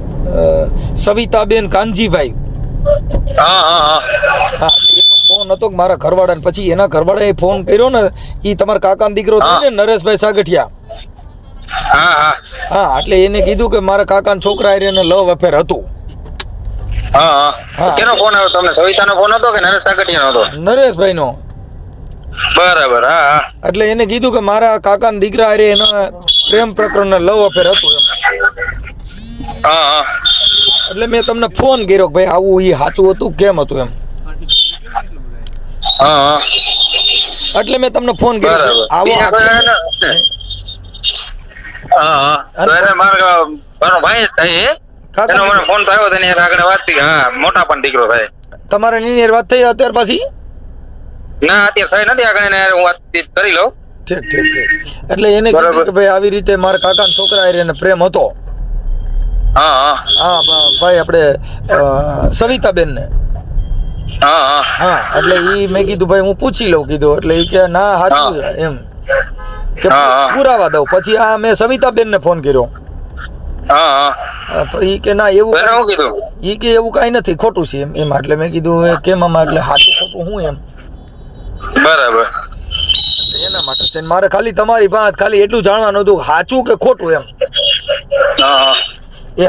સવિતાબેન કાનજીભાઈ. હા હા હા હા એનો ફોન હતો કે મારા ઘરવાળાને, પછી એના ઘરવાળાએ ફોન કર્યો ને, એ તમારા કાકાનો દીકરો થયો ને નરેશભાઈ સાગઠિયા. હા હા હા એટલે એને કીધું કે મારા કાકાના છોકરા હારે લવ અફેર હતું. હા હા કેનો ફોન આવ્યો તમને? સવિતાનો ફોન હતો કે નરેશ સાગઠિયાનો હતો? નરેશભાઈનો. બરાબર. હા હા એટલે એને કીધું કે મારા કાકાના દીકરા હારે એના પ્રેમ પ્રકરણ લવ અફેર હતું એમ. હા હા એટલે મેં તમને ફોન કર્યો કે ભાઈ આવું એ સાચું હતું કેમ હતું એમ. હા હા એટલે મેં તમને ફોન કર્યો આવો. મારો ભાઈ થાય એનો મને ફોન તો આવ્યો તેની આગળ વાત થઈ. હા મોટા પણ દીકરો થાય. તમારે એની વાત થઈ અત્યાર પછી? ના અત્યારે થઈ નથી, આગળ હું વાતચીત કરી લઉં. ઠીક ઠીક ઠીક. એટલે એને કીધું કે ભાઈ આવી રીતે મારા કાકાના છોકરા હારે પ્રેમ હતો. હા હા હા ભાઈ આપણે સવિતાબેન ને. હા હા હા એટલે ઈ મેં કીધું ભાઈ હું પૂછી લઉં કીધું. એટલે ઈ કે ના સાચું એમ કે પુરાવા દઉં. પછી આ મેં સવિતાબેન ને ફોન કર્યો. હા હા તો ઈ કે ના એવું ઈ કે એવું કઈ નથી, ખોટું છે એમ. એમ એટલે મેં કીધું કેમ આમાં એટલે સાચું ખોટું હું એમ. બરાબર. એના માટે મારે ખાલી તમારી વાત ખાલી એટલું જાણવાનું હતું સાચું કે ખોટું એમ. હા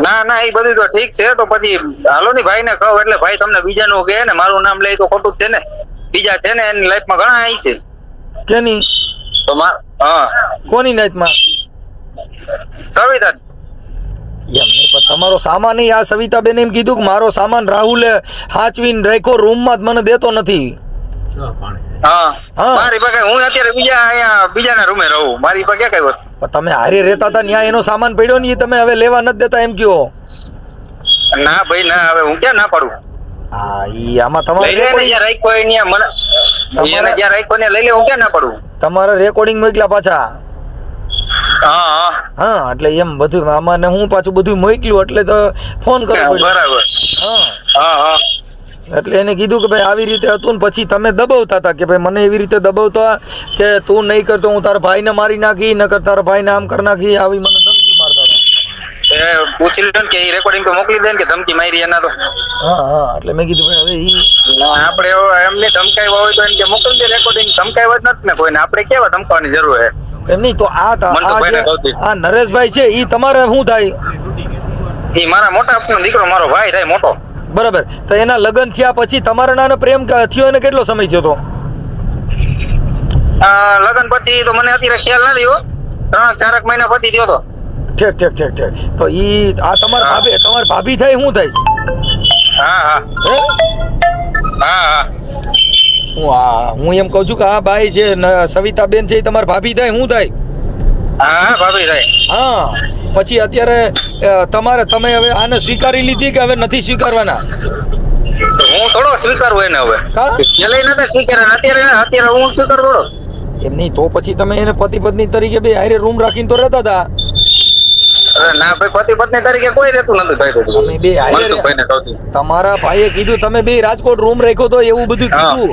ના ના એ બધું તો ઠીક છે. તો પછી હાલો ની ભાઈ ને કહો એટલે ભાઈ તમને બીજાનું કહે ને મારું નામ લે તો ખોટું જ છે ને. બીજા છે ને એની લાઈફમાં ઘણા આવી છે. કેની? તો હા કોની લાઈફમાં? સવિતા. એમ નહીં પણ તમારો સામાન નહીં. આ સવિતાબેન એમ કીધું કે મારો સામાન રાહુલે હાચવીને રાખ્યો રૂમમાં જ મને દેતો નથી. હા મારી પાસે હું અત્યારે બીજાના રૂમે રહું. મારી પાસે કઈ વસ્તુ તમે હારે રહેતા હતા ત્યાં એનો સામાન પડ્યો ને તમે હવે લેવા નથી દેતા એમ કયો? ના ભાઈ ના, હવે હું ક્યાં ના પાડું. હા ઈ આમાં તમારે જ્યાં રાખ્યો હોય મને જ્યાં રાખ્યો ને લઈ લે, હું ક્યાં ના પાડું. તમારે રેકોર્ડિંગ મોકલ્યા પાછા? હા હા એટલે એમ બધું આમાં હું પાછું બધું મોકલ્યું એટલે તો ફોન કરવો પડ્યો. બરાબર. હા હા એટલે એને કીધું કે ભાઈ આવી રીતે હતું ને પછી તમે દબાવતા હતા કે ભાઈ મને એવી રીતે દબાવતા કે તું નહીં કરતો હું તારા ભાઈને મારી નાખી, નકર તારા ભાઈને આમ કરી નાખી, આવી મને ધમકી મારતા હતા. પૂછી લો ને કે એ રેકોર્ડિંગ તો મોકલી દે ને કે ધમકી મારી એના તો. હા એટલે મેં કીધું ભાઈ હવે ઈ આપણે એમને ધમકાવ્યા હોય તો એને કે મોકલી દે રેકોર્ડિંગ. ધમકાવ્યા જ નથી ને કોઈને, આપણે કેવા ધમકાવવાની જરૂર છે? એમ નહીં તો આ નરેશભાઈ છે ઈ તમારે શું થાય? એ મારા મોટા બાપનો દીકરો, મારો ભાઈ થાય મોટો. બરાબર. તો એના લગ્ન થયા પછી તમારા નાનો પ્રેમ થયો એને કેટલો સમય થયો તો? લગ્ન પછી તો મને અત્યારે ખ્યાલ નથી હો, 3-4 મહિના પછી થયો તો. ઠીક. તો ઈ આ તમારી ભાભી થાય શું થાય? હા. હું એમ કહું છું કે આ ભાઈ છે સવિતાબેન છે એ તમારી ભાભી થાય શું થાય? હા ભાભી થાય. હા પછી અત્યારે તમે હવે આને સ્વીકારી લીધી કે હવે નથી સ્વીકારવાના? હું થોડો સ્વીકારવું એને હવે. પેલા નથી સ્વીકાર્યા, અત્યારે હું સ્વીકાર થોડો. એમ નહીં તો પછી તમે એને પતિ પત્ની તરીકે બે હારે રૂમ રાખીને તો રહેતા હતા? ના ભાઈ, પતિ પત્ની તરીકે કોઈ રહેતું નથી ભાઈ. તમે બે હારે, તમારા ભાઈએ કીધું તમે બે રાજકોટ રૂમ રાખ્યો તો એવું બધું કીધું.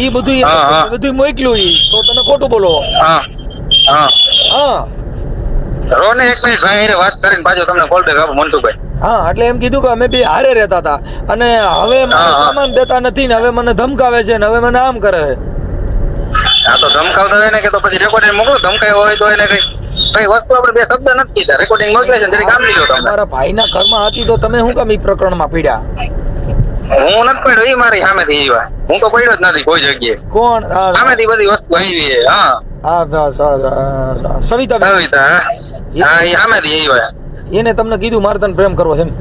ઈ બધું મોકલ્યું ઈ તો તમે ખોટું બોલો. રોને એક મિનિટ ભાઈ હારે વાત કરીને પાછો તમને કોલ બેક આપો મનસુખભાઈ. હા એટલે એમ કીધું કે અમે બે હારે રહેતા હતા અને હવે સામાન દેતા નથી ને હવે મને ધમકાવે છે ને હવે મને આમ કરે છે. હા તો ધમકાવતો હોય ને કે તો પછી રેકોર્ડિંગ મોકલો. ધમકાવ્યો હોય તો એને કઈ વસ્તુ આપણે બે શબ્દ નથી કીધા, રેકોર્ડિંગ મોકલે છે જરી કામ લીધો તમે. તમારા ભાઈના ઘરમાં હતી તો તમે શું કામ ઈ પ્રકરણમાં પડ્યા? હું નથી પડ્યો, ઈ મારી સામેથી આવ્યા. હું તો પડ્યો જ નથી કોઈ જગ્યાએ. કોણ સામેથી બધી વસ્તુ આવી છે. સવિતા. હા એ સામેથી આવ્યા. એને તમને કીધું મારે તને પ્રેમ કરવો છે એમ?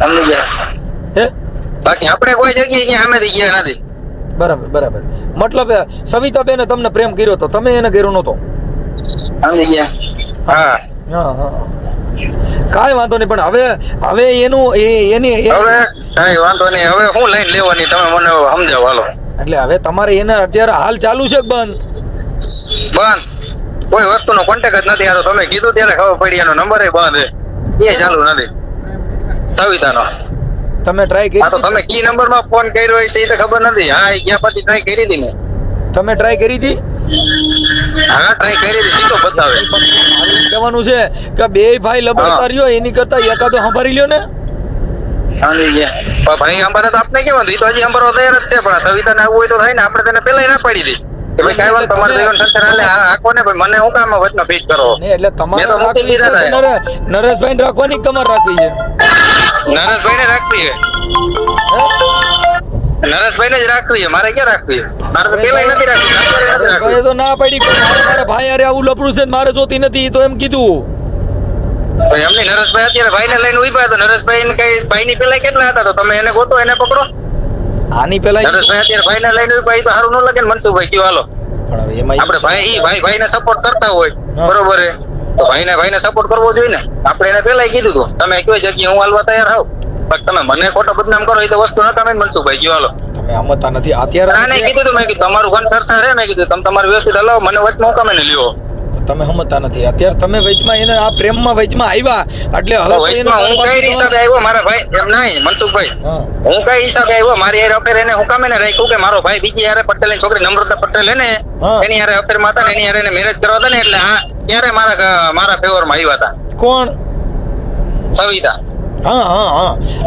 સમજી ગયા હે? બાકી આપણે કોઈ જગ્યાએ ક્યાં સામેથી ગયા નથી. બરાબર. મતલબ સવિતાબેને તમને પ્રેમ કર્યો તો તમે એને કર્યો નતો? સમજી ગયા. હા. કાંઈ વાંધો નહીં, પણ હવે એની હવે કાંઈ વાંધો નહીં. હવે હું લઈને લેવાની તમે મને સમજાવો હાલો. એટલે હવે તમારે એને અત્યારે હાલ ચાલુ છે કે બંધ? કોઈ વસ્તુનો કોન્ટેક્ટ જ નથી. આ તો તમે કીધું ત્યારે ખબર પડી એનો નંબર એ બંધ છે, એ ચાલુ નથી સવિતાનો. તમે ટ્રાય કરી? તો તમે કી નંબરમાં ફોન કર્યો છે એ તો ખબર નથી. હા એ ગયા પછી ટ્રાય કરી હતી મેં. તમે ટ્રાય કરી હતી? હા ટ્રાય કરી હતી, સીધો બતાવે. કહેવાનું છે કે બે ભાઈ લબડતા રહ્યો એની કરતા એકાદો સંભાળી લ્યો ને. સમજી ગયા ભાઈ. અંબાને તો આપણે કેવું હતું, તો હજી અંબારો તૈયાર જ છે, પણ સવિતાને આવવું હોય તો થાય ને. આપણે તેને પેલા ના પાડી દી કે ભાઈ કાઈ વાત તમારે જીવન સંસાર હાલે આખો ને ભાઈ મને હું કામ વચમાં ફીટ કરો. એટલે તમારે રાખવી છે નરેશભાઈ રાખવાની કે તમારે રાખવી છે? નરેશભાઈ ને રાખવી છે. નરેશભાઈ ને જ રાખવી છે, મારે ક્યાં રાખવી છે? મારે તો પેલા નથી રાખવી. તો ના પડી મારા ભાઈ અરે આવું લપડું છે મારે જોતી નથી તો એમ કીધું. એમની નરેશભાઈ અત્યારે ભાઈ ને લઈને ઉભા તો નરેશભાઈ ને કઈ ભાઈ ની પેલા કેટલા હતા તો તમે એને ગોતો એને પકડો. આની પેલા નરેશભાઈ અત્યારે ભાઈ ને લઈને ઉભા તો સારું ન લાગે ને મનસુખભાઈ કયો હાલો. આપણે ભાઈ ને સપોર્ટ કરતા હોય બરોબર છે તો ભાઈ ને સપોર્ટ કરવો જોઈએ ને. આપણે એને પેલા કીધું હતું તમે કઈ જગ્યાએ હું હાલવા તૈયાર હોઉં, પણ તમે મને ખોટો બદનામ કરો એ તો વસ્તુ નકામે મનસુખભાઈ કયો હાલો. તમે આમતા નથી અત્યારે. ના કીધું મેં કીધું તમારું ઘન સરસા છે મેં કીધું તમે તમારું વ્યવસ્થિત હલાવો, મને વચમાં હું કામે ને લ્યો. તમે સમજતા નથી અત્યારે તમે વચમાં એને આ પ્રેમમાં વચમાં આવ્યા એટલે હવે હું કઈ હિસાબે આવ્યો મારા ભાઈ એમ નહીં મનસુખભાઈ, હું કઈ હિસાબે આવ્યો મારી યાર અફેર એને હું કામે ને રાખ્યું કે મારો ભાઈ બીજી યાર પટેલ ની છોકરી નમ્રતા પટેલ એને એની યાર અફેર માં હતા ને એની યાર એને મેરેજ કરવા હતા ને એટલે હા ત્યારે મારા ફેવર માં આવ્યા હતા. કોણ? સવિતા.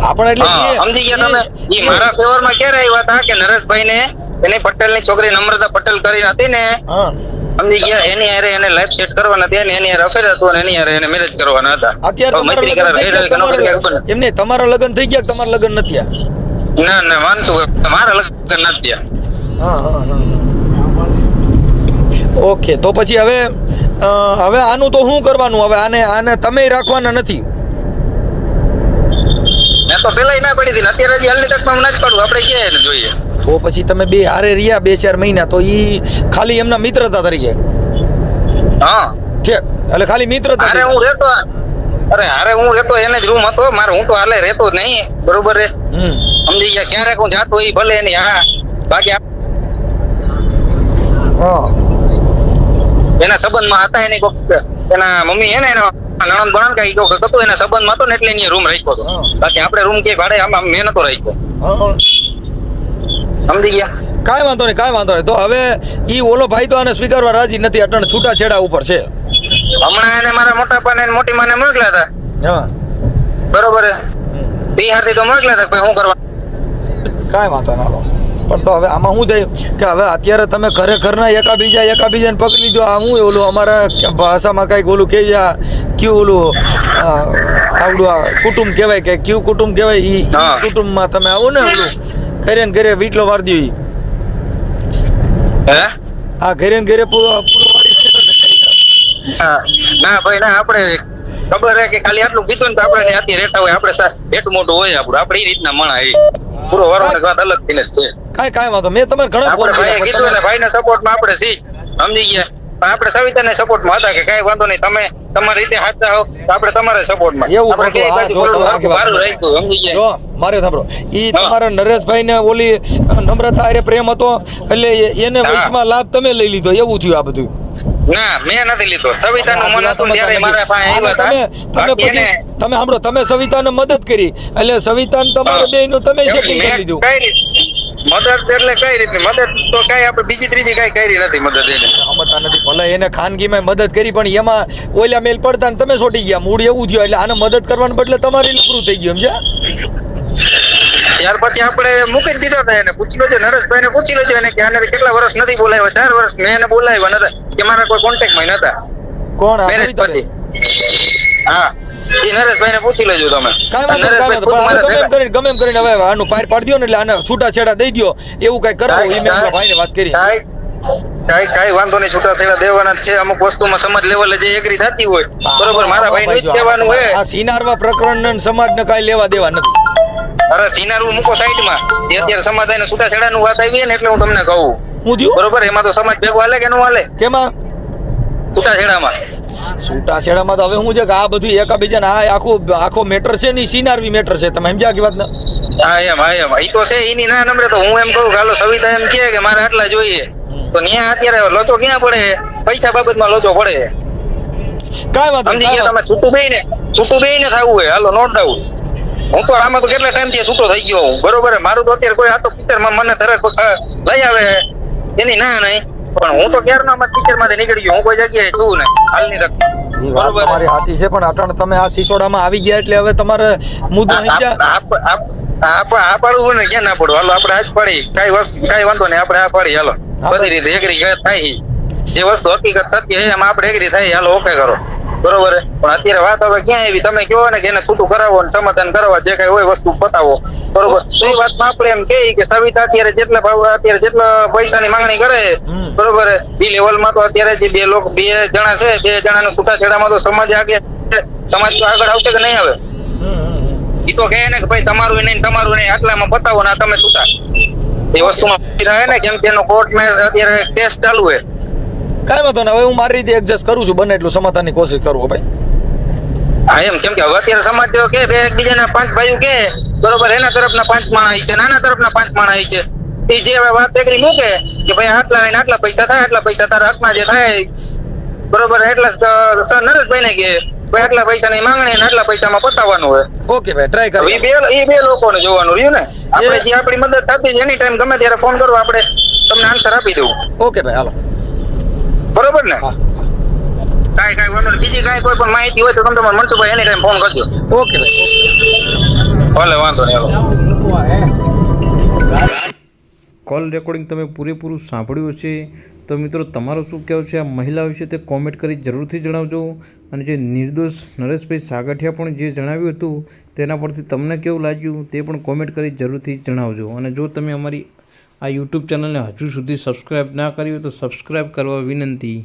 આપણે એટલે સમજી ગયા તમે. ઈ મારા ફેવર માં ક્યારે આવ્યા હતા કે નરેશભાઈ ને એની પટેલ ની છોકરી નમ્રતા પટેલ કરી હતી ને સમજી ગયા એની હારે એને લાઈફ સેટ કરવાના હતા ને એની હારે અફેર હતું અને એની હારે એને મેરેજ કરવાના હતા. અત્યારે એમને તમારા લગ્ન થઈ ગયા તમારા લગ્ન નથી થયા? ના માનસું મારા લગ્ન નથી થયા. ઓકે તો પછી હવે આનું તો શું કરવાનું? હવે આને તમે રાખવાના નથી? મેં તો પેલા ના પડી હતી અત્યારે હજી હાલની તકમાં ના જ પાડું આપણે ક્યાં જોઈએ. તો પછી તમે બે હારે રહ્યા 2-4 મહિના તો ઈ ખાલી એમના મિત્રતા તરીકે? હા ઠીક એટલે ખાલી મિત્રતા. હારે હું રહેતો એને જ રૂમ હતો મારે, હું તો હાલે રહેતો જ નહીં બરોબર રે. સમજી ગયા ક્યારેક હું જાતો એ ભલે એની હા બાકી એના સંબંધમાં હતા એની એના મમ્મી હે ને એના નણંદ બણન કઈ હતું એના સંબંધમાં હતો ને એટલે એની રૂમ રાખ્યો હતો. બાકી આપણે રૂમ કે ભાડે આમ મેં નતો રાખ્યો. સમજી ગયા? કાંઈ વાંધો નહીં. તો હવે ઈ ઓલો ભાઈ તો આને સ્વીકારવા રાજી નથી, અટણ છૂટા છેડા ઉપર છે. હમણાં એને મારા મોટા પાને મોટી માને મોકલ્યા હતા હા બરોબર બિહારથી તો મોકલે તો શું કરવા? કાંઈ વાંધો ના લો. પણ તો હવે આમાં શું થાય કે હવે અત્યારે તમે ખરેખરના એકાબીજાને પકડી લીધો. આ હું ઓલું અમારા ભાષામાં કાંઈક ઓલું કહે કયું ઓલું આવડું આ કુટુંબ કહેવાય કે કયું કુટુંબ કહેવાય એ કુટુંબમાં તમે આવો ને ઓલું ઘરે ને ઘરે વીટલો વાર દો. હે આ ઘરે ને ઘરે પૂરો ના ભાઈ ના, આપણે ખબર હે કે ખાલી આટલું કીધું ને તો આપણે અત્યારે રહેતા હોય આપણે એટલું મોટું હોય આપણું, આપણે એ રીતના મણા એ પૂરો વારો વાત અલગ થઈને જ છે. કાંઈ વાંધો. મેં તમારે ઘણા આપણે ભાઈ કીધું ને ભાઈના સપોર્ટમાં આપણે સી સમજી ગયા, પણ આપણે સવિતાના સપોર્ટમાં હતા કે કાંઈ વાંધો નહીં, તમે તમારી રીતે હાથતા હો તો આપણે તમારા સપોર્ટમાં. એવું મારું રાખ્યું સમજી ગયા. જો મારે સાંભળો, ઈ તમારા નરેશભાઈ ને ઓલી નમ્રતા અરે પ્રેમ હતો એટલે એને વૈશમાં લાભ તમે લઈ લીધો, એવું થયું આ બધું? ના મેં નથી લીધો. સવિતાનું મન હતું ત્યારે મારા પાસે આવ્યા હતા. તમે પછી તમે સાંભળો, તમે સવિતાને મદદ કરી એટલે સવિતાને તમારે બેયનું તમે સેટિંગ કરી લીધું. મદદ એટલે કઈ રીતની મદદ? તો કઈ આપણે બીજી ત્રીજી કઈ કરી નથી મદદ. એને સમજતા નથી. ભલે એને ખાનગીમાં મદદ કરી પણ એમાં ઓલા મેલ પડતા ને તમે છોટી ગયા, મૂળ એવું થયું. એટલે આને મદદ કરવાને બદલે તમારી લપરું થઈ ગયું, સમજ્યા? ત્યાર પછી આપણે મૂકી દીધો હતા. એને પૂછી લેજો, નરેશભાઈ ને પૂછી લેજો એને કે આને કેટલા વર્ષ નથી બોલાવ્યા. 4 વર્ષ મેં એને બોલાવ્યા નતા કે મારા કોઈ કોન્ટેક્ટમાં નતા. કોણ? મેરેજ પછી. હા એ નરેશભાઈ ને પૂછી લેજો તમે. ગમે એમ કરીને હવે આનું પાર પાડી દો ને, એટલે આને છૂટા છેડા દઈ દો એવું કઈ કરો. એ મેં ભાઈને વાત કરી. કઈ વાંધો નહીં, છૂટા છેડા દેવાના જ છે. અમુક વસ્તુમાં સમાજ લેવલે જે એગ્રી થતી હોય બરોબર, મારા ભાઈ નું જ કહેવાનું હોય. આ સિનારવા પ્રકરણ સમાજ ને કઈ લેવા દેવા નથી. અરે સિનારવું મૂકો સાઈડમાં. એ અત્યારે સમાધાન છૂટા છેડા નું વાત આવી ને એટલે હું તમને કહું. હું થયું બરોબર? એમાં તો સમાજ ભેગો હાલે કે નો હાલે? કેમાં? છૂટા છેડામાં. છૂટાછેડામાં તો હવે શું છે કે આ બધું એકાબીજાને આખો મેટર છે ને, સિનારવી મેટર છે. તમે સમજ્યા કે વાત ને? હા એમ ઈ તો છે. એની ના નંબરે તો હું એમ કહું કે હાલો સવિતા એમ કહે કે મારે આટલા જોઈએ તો ન્યા અત્યારે લોચો ક્યાં પડે? પૈસા બાબતમાં લોચો પડે. કાંઈ વાત સમજી ગયા તમે? છૂટું બેય ને થવું હોય. હાલો નોટ ડાઉન. હું તો આમાં તો કેટલા ટાઈમ થી છૂટો થઈ ગયો હું, બરોબર? મારું તો અત્યારે કોઈ આ તો પિક્ચર માં મને તરત લઈ આવે એની ના નહીં, પણ હું તો ક્યારનો આમાં પિક્ચર માંથી નીકળી ગયો. હું કોઈ જગ્યાએ છું ને હાલની તક. એ વાત તમારી સાચી છે, પણ અટાણે તમે આ સિસોડામાં આવી ગયા એટલે હવે તમારે મુદ્દો આ પાડવું ને ક્યાં ના પડવું? હાલો આપણે આજ પાડી, કઈ વાંધો નહીં, આપણે આ પાડી. હાલો બધી રીતે એગ્રી થાય. જે વસ્તુ હકીકત સત્ય છે એમાં આપણે એગ્રી થાય. હાલો ઓકે કરો, બરોબર? પણ અત્યારે વાત હવે ક્યાં આવી? તમે કહો ને કે એને છૂટું કરાવો ને સમાધાન કરાવવા જે કઈ હોય વસ્તુ પતાવો, બરોબર? તો એ વાતમાં આપણે એમ કહીએ કે સવિતા અત્યારે જેટલા પૈસાની માંગણી કરે, બરોબર? એ લેવલમાં તો અત્યારે જે બે જણા છે, 2 જણાનું છૂટાછેડામાં તો સમાજ તો આગળ આવશે કે નહીં આવે? એ તો કહે ને કે ભાઈ તમારું નહીં આટલામાં પતાવો ને તમે છૂટા. એ વસ્તુમાં રહે ને, કેમ કે એનો કોર્ટમાં અત્યારે કેસ ચાલુ છે. કાંઈ વાંધો ને, હવે હું મારી રીતે એડજસ્ટ કરું છું, બને એટલું સમાધાનની કોશિશ કરું ભાઈ. હા એમ, કેમ કે હવે અત્યારે સમાજ કે બે એકબીજાના 5 ભાઈઓ કે બરોબર, એના તરફના 5 માણસ છે, નાના તરફના 5 માણસ છે. એ જે વાત એગ્રી મૂકે કે ભાઈ આટલા પૈસા થાય, આટલા પૈસા તારા હકમાં જે થાય, બરોબર? એટલા સર નરેશભાઈ ને કે ભાઈ આટલા પૈસાની માંગણી ને આટલા પૈસામાં પતાવવાનું હોય. ઓકે ભાઈ, ટ્રાય કરો. એ બે લોકોને જોવાનું રહ્યું ને. આપણે જે આપણી મદદ થતી છે એની ટાઈમ ગમે ત્યારે ફોન કરો, આપણે તમને આન્સર આપી દઉં. ઓકે ભાઈ, હાલો. બરોબર ને? કાંઈ વાંધો નહીં. બીજી કાંઈ કોઈ પણ માહિતી હોય તો તમે તમારે મનસુખભાઈ એની ટાઈમ ફોન કરજો. ઓકે ભાઈ, ભલે વાંધો નહીં. કોલ રેકોર્ડિંગ તમે પૂરેપૂરું સાંભળ્યું છે તો મિત્રો તમારું શું કહેવું છે આ મહિલા વિશે તે કોમેન્ટ કરી જરૂરથી જણાવજો. અને જે નિર્દોષ નરેશભાઈ સાગઠિયા પણ જે જણાવ્યું હતું તેના પરથી તમને કેવું લાગ્યું તે પણ કોમેન્ટ કરી જરૂરથી જણાવજો. અને જો તમે અમારી આ યુટ્યુબ ચેનલને હજુ સુધી સબસ્ક્રાઈબ ના કરી હોય તો સબસ્ક્રાઈબ કરવા વિનંતી.